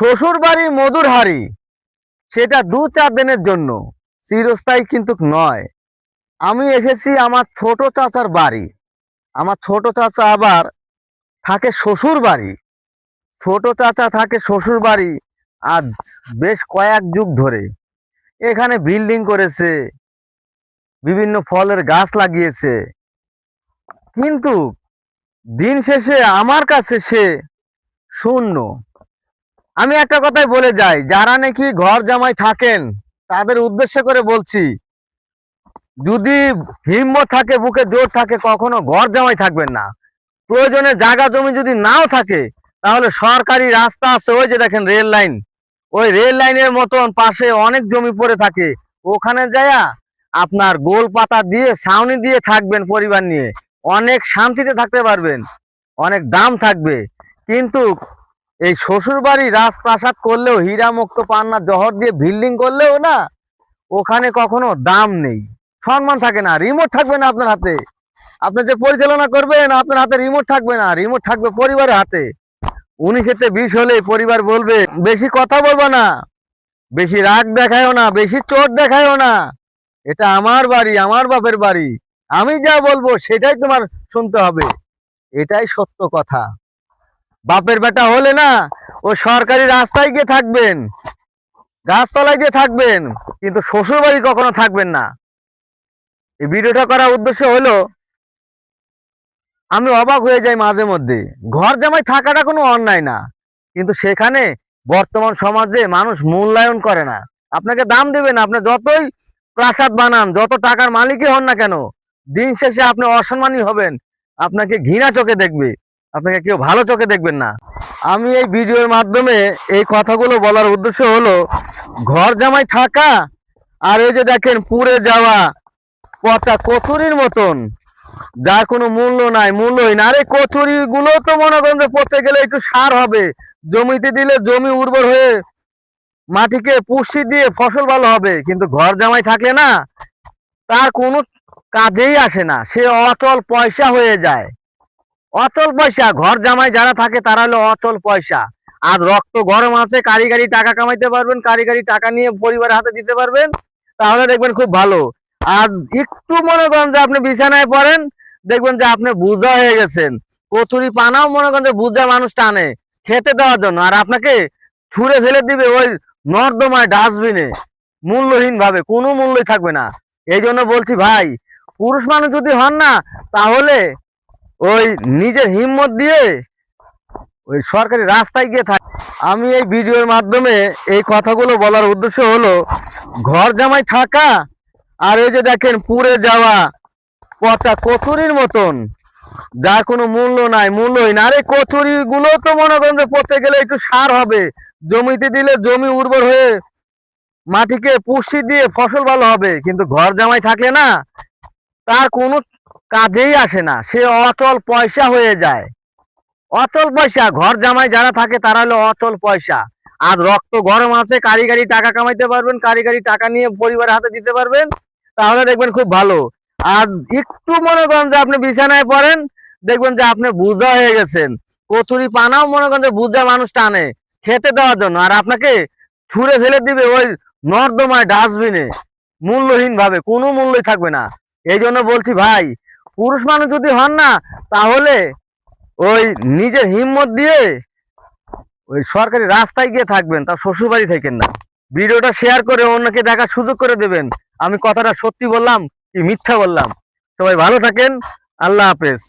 শ্বশুর বাড়ি মধুর হাড়ি, সেটা 2-4 দিনের জন্য, চিরস্থায়ী কিন্তু নয়। আমি এসেছি আমার ছোট চাচার বাড়ি। আমার ছোট চাচা আবার থাকে শ্বশুর বাড়ি। ছোট চাচা থাকে শ্বশুর বাড়ি আজ বেশ কয়েক যুগ ধরে। এখানে বিল্ডিং করেছে, বিভিন্ন ফলের গাছ লাগিয়েছে, কিন্তু দিন শেষে আমার কাছে সে শূন্য। আমি একটা কথাই বলে যাই, যারা নাকি ঘর জামাই থাকেন তাদের উদ্দেশ্য করে বলছি, যদি হিম্মত থাকে, বুকে জোর থাকে, কখনো ঘর জামাই থাকবেন না। প্রয়োজনে জায়গা জমি যদি নাও থাকে, তাহলে সরকারি রাস্তা আছে, ওই যে দেখেন রেল লাইন, ওই রেল লাইনের মতন পাশে অনেক জমি পড়ে থাকে, ওখানে যায়া আপনার গোল পাতা দিয়ে ছাউনি দিয়ে থাকবেন, পরিবার নিয়ে অনেক শান্তিতে থাকতে পারবেন, অনেক দাম থাকবে। কিন্তু এই শ্বশুর বাড়ি রাজপ্রাসাদ করলেও, হীরা মুক্ত পান্না জহর দিয়ে বিল্ডিং করলেও না, ওখানে কখনো দাম নেই, সম্মান থাকে না, রিমোট থাকবে না আপনার হাতে। আপনি যে পরিচালনা করবেন, আপনার হাতে রিমোট থাকবে না, রিমোট থাকবে পরিবারের হাতে। 19-20 হলে পরিবার বলবে, বেশি কথা বলবো না, বেশি রাগ দেখায়ও না, বেশি চোট দেখায়ও না, এটা আমার বাড়ি, আমার বাপের বাড়ি, আমি যা বলবো সেটাই তোমার শুনতে হবে। এটাই সত্য কথা। বাপের বেটা হলে না, ও সরকারি রাস্তায় গিয়ে থাকবেন, গাছতলায় গিয়ে থাকবেন, কিন্তু শ্বশুর বাড়ি কখনো থাকবেন না। এই ভিডিওটা করার উদ্দেশ্য হলো, আমি অবাক হয়ে যাই মাঝে মধ্যে, ঘর জামাই থাকাটা কোনো অন্যায় না, কিন্তু সেখানে বর্তমান সমাজে মানুষ মূল্যায়ন করে না। আপনাকে দাম দেবে না, আপনি যতই প্রাসাদ বানান, যত টাকার মালিকই হন না কেন, দিন শেষে আপনি অসম্মানী হবেন, আপনাকে ঘৃণা চোখে দেখবে, আপনাকে কেউ ভালো চোখে দেখবেন না। আমি এই ভিডিওর মাধ্যমে এই কথাগুলো বলার উদ্দেশ্য হলো, ঘর জামাই থাকা আর এই যে দেখেন পুড়ে যাওয়া পচা কচুরির মতন, যার কোনো মূল্য নাই, মূল্যই না। আরে কচুরি গুলো তো মনে করেন যে পচে গেলে একটু সার হবে, জমিতে দিলে জমি উর্বর হয়ে মাটিকে পুষ্টি দিয়ে ফসল ভালো হবে, কিন্তু ঘর জামাই থাকলে না, তার কোনো কাজেই আসে না, সে অচল পয়সা হয়ে যায়। অচল পয়সা, ঘর জামাই যারা থাকে তারা হলো অচল পয়সা। আজ রক্ত গরম আছে, কারিগরি টাকা কামাইতে পারবেন, কারিগরি টাকা নিয়ে পরিবারের হাতে দিতে পারবেন, তাহলে দেখবেন খুব ভালো। আজ একটু মনে করেন যে আপনি বিছানায় পড়েন, দেখবেন যে আপনি বুঝা হয়ে গেছেন। কচুরি পানাও মনে করেন যে বুঝা মানুষ টানে খেতে দেওয়ার জন্য, আর আপনাকে ছুঁড়ে ফেলে দিবে ওই নর্দমায়, ডাস্টবিনে, মূল্যহীন ভাবে, কোনো মূল্যই থাকবে না। এই জন্য বলছি ভাই, পুরুষ মানুষ যদি হন না, তাহলে ওই নিজের হিম্মত দিয়ে ওই সরকারি রাস্তায় গিয়ে থাকে। আমি এই ভিডিওর মাধ্যমে এই কথাগুলো বলার উদ্দেশ্য হলো, ঘর জামাই থাকা আর এই যে দেখেন পুড়ে যাওয়া পচা কচুরির মতন, যার কোনো মূল্য নাই, মূল্যই না। আরে কচুরি গুলো তো মনে করেন যে পচে গেলে একটু সার হবে, জমিতে দিলে জমি উর্বর হয়ে মাটিকে পুষ্টি দিয়ে ফসল ভালো হবে, কিন্তু ঘর জামাই থাকলে না, তার কোনো কাজেই আসে না, সে অচল পয়সা হয়ে যায়। অচল পয়সা, ঘর জামাই যারা থাকে তারা হলো অচল পয়সা। আজ রক্ত গরম আছে, কারিগরি টাকা কামাইতে পারবেন, কারিগরি টাকা নিয়ে পরিবারের হাতে দিতে পারবেন, তাহলে দেখবেন খুব ভালো। আজ একটু মনে করেন যে আপনি বিছানায় পড়েন, দেখবেন যে আপনি বুঝা হয়ে গেছেন। কচুরি পানাও মনে করেন যে বুঝা মানুষ টানে খেতে দেওয়ার জন্য, আর আপনাকে ছুঁড়ে ফেলে দিবে ওই নর্দমায়, ডাস্টবিনে, মূল্যহীন ভাবে, কোনো মূল্যই থাকবে না। এই জন্য বলছি ভাই, পুরুষ মানুষ যদি হন না, তাহলে ওই নিজের হিম্মত দিয়ে ওই সরকারি রাস্তায় গিয়ে থাকবেন, তার শ্বশুর বাড়ি থাকেন না। ভিডিওটা শেয়ার করে অন্যকে দেখার সুযোগ করে দেবেন। আমি কথাটা সত্যি বললাম কি মিথ্যা বললাম? সবাই ভালো থাকেন, আল্লাহ হাফেজ।